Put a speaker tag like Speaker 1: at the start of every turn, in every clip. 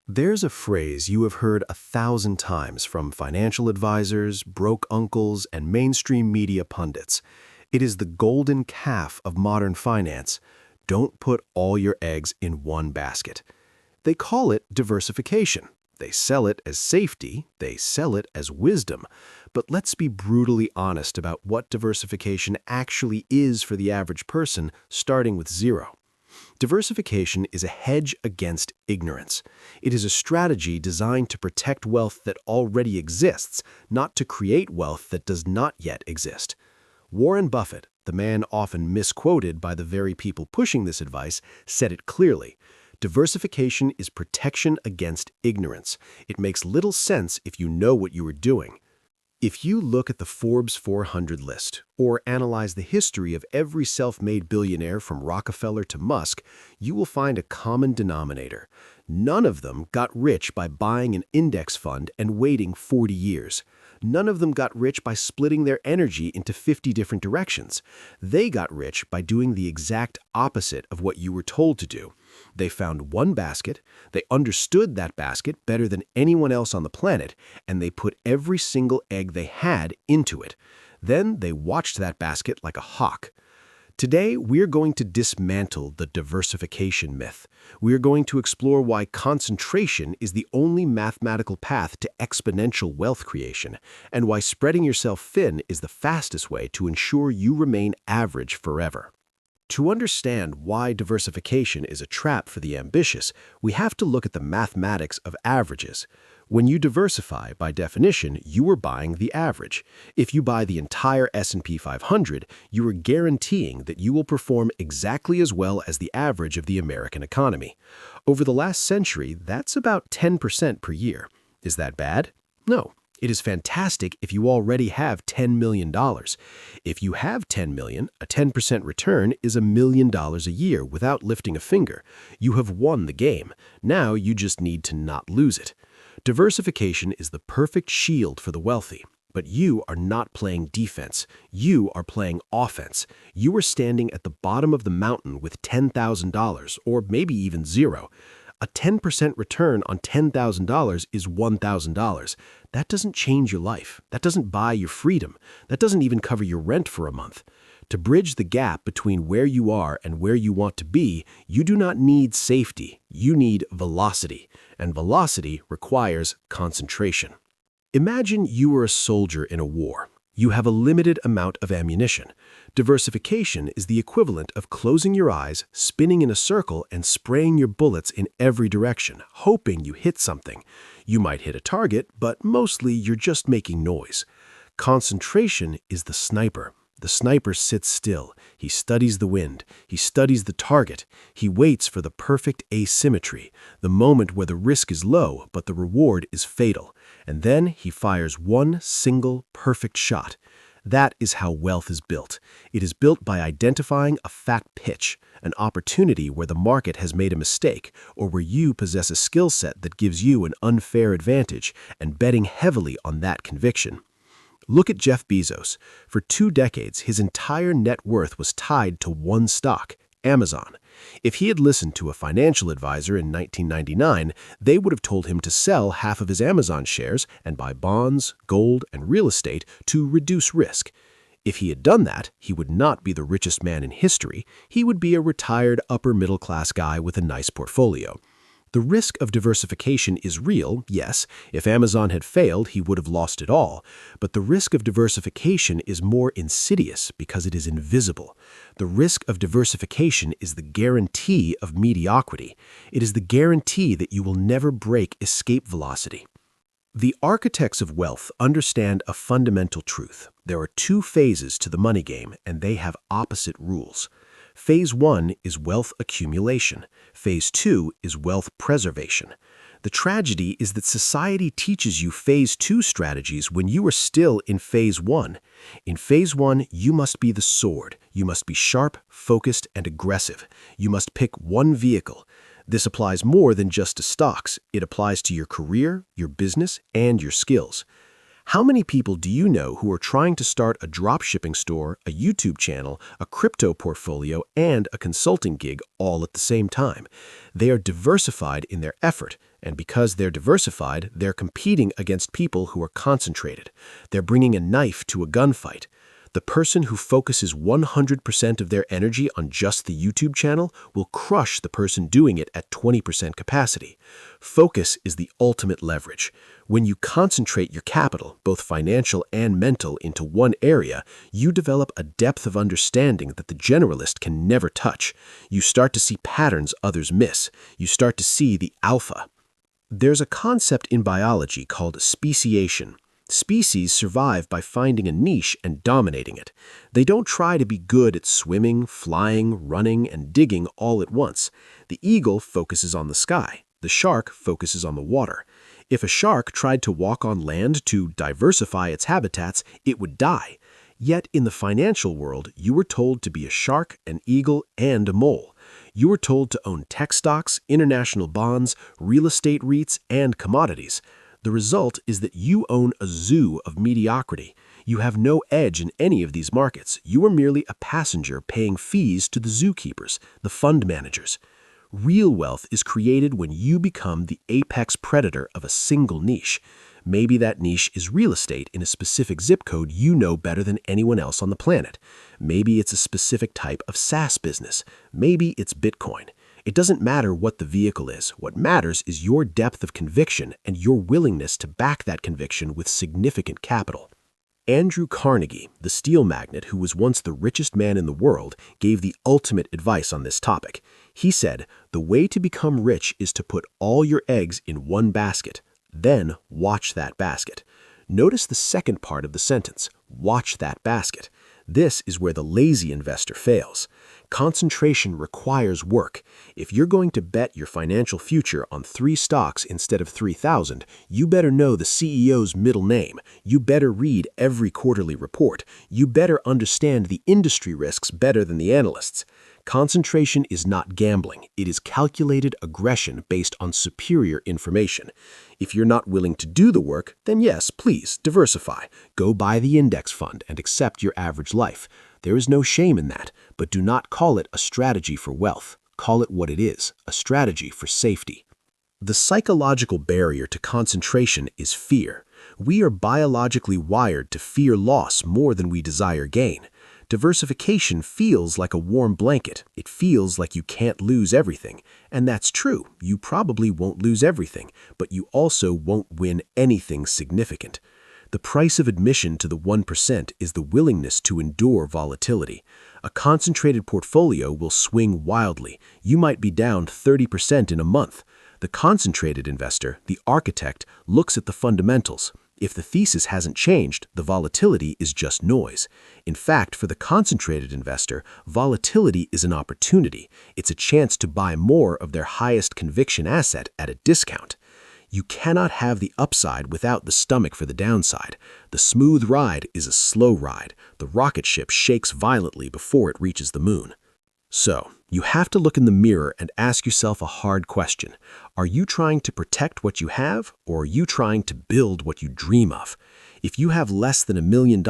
Speaker 1: There's a phrase you have heard 1,000 times from financial advisors, broke uncles, and mainstream media pundits. It is the golden calf of modern finance. Don't put all your eggs in one basket. They call it diversification. They sell it as safety. They sell it as wisdom. But let's be brutally honest about what diversification actually is for the average person, starting with zero. Diversification is a hedge against ignorance. It is a strategy designed to protect wealth that already exists, not to create wealth that does not yet exist. Warren Buffett, the man often misquoted by the very people pushing this advice, said it clearly. Diversification is protection against ignorance. It makes little sense if you know what you are doing. If you look at the Forbes 400 list, or analyze the history of every self-made billionaire from Rockefeller to Musk, you will find a common denominator. None of them got rich by buying an index fund and waiting 40 years. None of them got rich by splitting their energy into 50 different directions. They got rich by doing the exact opposite of what you were told to do. They found one basket, they understood that basket better than anyone else on the planet, and they put every single egg they had into it. Then they watched that basket like a hawk. Today, we're going to dismantle the diversification myth. We're going to explore why concentration is the only mathematical path to exponential wealth creation, and why spreading yourself thin is the fastest way to ensure you remain average forever. To understand why diversification is a trap for the ambitious, we have to look at the mathematics of averages. When you diversify, by definition, you are buying the average. If you buy the entire S&P 500, you are guaranteeing that you will perform exactly as well as the average of the American economy. Over the last century, that's about 10% per year. Is that bad? No. It is fantastic if you already have $10 million. If you have $10 million, a 10% return is $1 million a year without lifting a finger. You have won the game. Now you just need to not lose it. Diversification is the perfect shield for the wealthy. But you are not playing defense. You are playing offense. You are standing at the bottom of the mountain with $10,000, or maybe even zero. A 10% return on $10,000 is $1,000. That doesn't change your life. That doesn't buy your freedom. That doesn't even cover your rent for a month. To bridge the gap between where you are and where you want to be, you do not need safety. You need velocity. And velocity requires concentration. Imagine you are a soldier in a war. You have a limited amount of ammunition. Diversification is the equivalent of closing your eyes, spinning in a circle, and spraying your bullets in every direction, hoping you hit something. You might hit a target, but mostly you're just making noise. Concentration is the sniper. The sniper sits still. He studies the wind. He studies the target. He waits for the perfect asymmetry, the moment where the risk is low but the reward is fatal. And then he fires one single perfect shot. That is how wealth is built. It is built by identifying a fat pitch, an opportunity where the market has made a mistake, or where you possess a skill set that gives you an unfair advantage, and betting heavily on that conviction. Look at Jeff Bezos. For 2 decades, his entire net worth was tied to one stock, Amazon. If he had listened to a financial advisor in 1999, they would have told him to sell half of his Amazon shares and buy bonds, gold, and real estate to reduce risk. If he had done that, he would not be the richest man in history. He would be a retired upper-middle-class guy with a nice portfolio. The risk of diversification is real, yes. If Amazon had failed, he would have lost it all. But the risk of diversification is more insidious because it is invisible. The risk of diversification is the guarantee of mediocrity. It is the guarantee that you will never break escape velocity. The architects of wealth understand a fundamental truth. There are 2 phases to the money game, and they have opposite rules. Phase 1 is wealth accumulation. Phase 2 is wealth preservation. The tragedy is that society teaches you Phase 2 strategies when you are still in Phase 1. In Phase 1, you must be the sword. You must be sharp, focused, and aggressive. You must pick one vehicle. This applies more than just to stocks. It applies to your career, your business, and your skills. How many people do you know who are trying to start a dropshipping store, a YouTube channel, a crypto portfolio, and a consulting gig all at the same time? They are diversified in their effort, And because they're diversified, they're competing against people who are concentrated. They're bringing a knife to a gunfight. The person who focuses 100% of their energy on just the YouTube channel will crush the person doing it at 20% capacity. Focus is the ultimate leverage. When you concentrate your capital, both financial and mental, into one area, you develop a depth of understanding that the generalist can never touch. You start to see patterns others miss. You start to see the alpha. There's a concept in biology called speciation. Species survive by finding a niche and dominating it. They don't try to be good at swimming, flying, running, and digging all at once. The eagle focuses on the sky. The shark focuses on the water. If a shark tried to walk on land to diversify its habitats, it would die. Yet in the financial world, you were told to be a shark, an eagle, and a mole. You were told to own tech stocks, international bonds, real estate REITs, and commodities. The result is that you own a zoo of mediocrity. You have no edge in any of these markets. You are merely a passenger paying fees to the zookeepers, the fund managers. Real wealth is created when you become the apex predator of a single niche. Maybe that niche is real estate in a specific zip code you know better than anyone else on the planet. Maybe it's a specific type of SaaS business. Maybe it's Bitcoin. It doesn't matter what the vehicle is. What matters is your depth of conviction and your willingness to back that conviction with significant capital. Andrew Carnegie, the steel magnate who was once the richest man in the world, gave the ultimate advice on this topic. He said, "The way to become rich is to put all your eggs in one basket. Then watch that basket." Notice the second part of the sentence, watch that basket. This is where the lazy investor fails. Concentration requires work. If you're going to bet your financial future on 3 stocks instead of 3,000, you better know the CEO's middle name. You better read every quarterly report. You better understand the industry risks better than the analysts. Concentration is not gambling. It is calculated aggression based on superior information. If you're not willing to do the work, then yes, please, diversify. Go buy the index fund and accept your average life. There is no shame in that, but do not call it a strategy for wealth. Call it what it is, a strategy for safety. The psychological barrier to concentration is fear. We are biologically wired to fear loss more than we desire gain. Diversification feels like a warm blanket. It feels like you can't lose everything. And that's true. You probably won't lose everything, but you also won't win anything significant. The price of admission to the 1% is the willingness to endure volatility. A concentrated portfolio will swing wildly. You might be down 30% in a month. The concentrated investor, the architect, looks at the fundamentals. If the thesis hasn't changed, the volatility is just noise. In fact, for the concentrated investor, volatility is an opportunity. It's a chance to buy more of their highest conviction asset at a discount. You cannot have the upside without the stomach for the downside. The smooth ride is a slow ride. The rocket ship shakes violently before it reaches the moon. So, you have to look in the mirror and ask yourself a hard question. Are you trying to protect what you have, or are you trying to build what you dream of? If you have less than $1 million,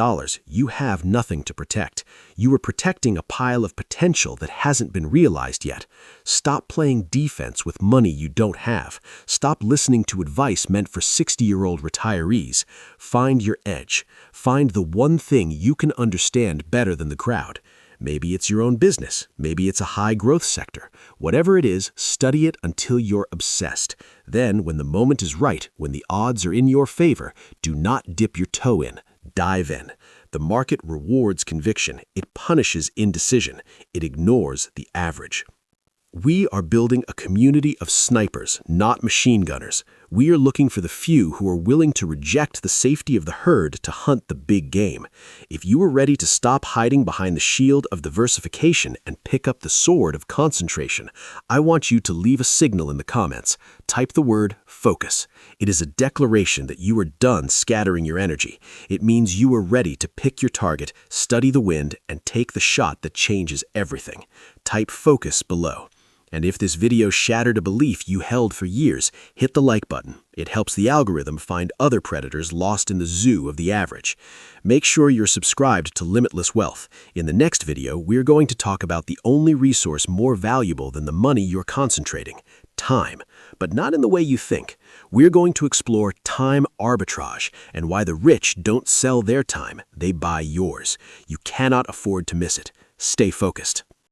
Speaker 1: you have nothing to protect. You are protecting a pile of potential that hasn't been realized yet. Stop playing defense with money you don't have. Stop listening to advice meant for 60-year-old retirees. Find your edge. Find the one thing you can understand better than the crowd. Maybe it's your own business. Maybe it's a high-growth sector. Whatever it is, study it until you're obsessed. Then, when the moment is right, when the odds are in your favor, do not dip your toe in. Dive in. The market rewards conviction. It punishes indecision. It ignores the average. We are building a community of snipers, not machine gunners. We are looking for the few who are willing to reject the safety of the herd to hunt the big game. If you are ready to stop hiding behind the shield of diversification and pick up the sword of concentration, I want you to leave a signal in the comments. Type the word focus. It is a declaration that you are done scattering your energy. It means you are ready to pick your target, study the wind, and take the shot that changes everything. Type focus below. And if this video shattered a belief you held for years, hit the like button. It helps the algorithm find other predators lost in the zoo of the average. Make sure you're subscribed to Limitless Wealth. In the next video, we're going to talk about the only resource more valuable than the money you're concentrating: time. but not in the way you think. We're going to explore time arbitrage and why the rich don't sell their time, they buy yours. You cannot afford to miss it. Stay focused.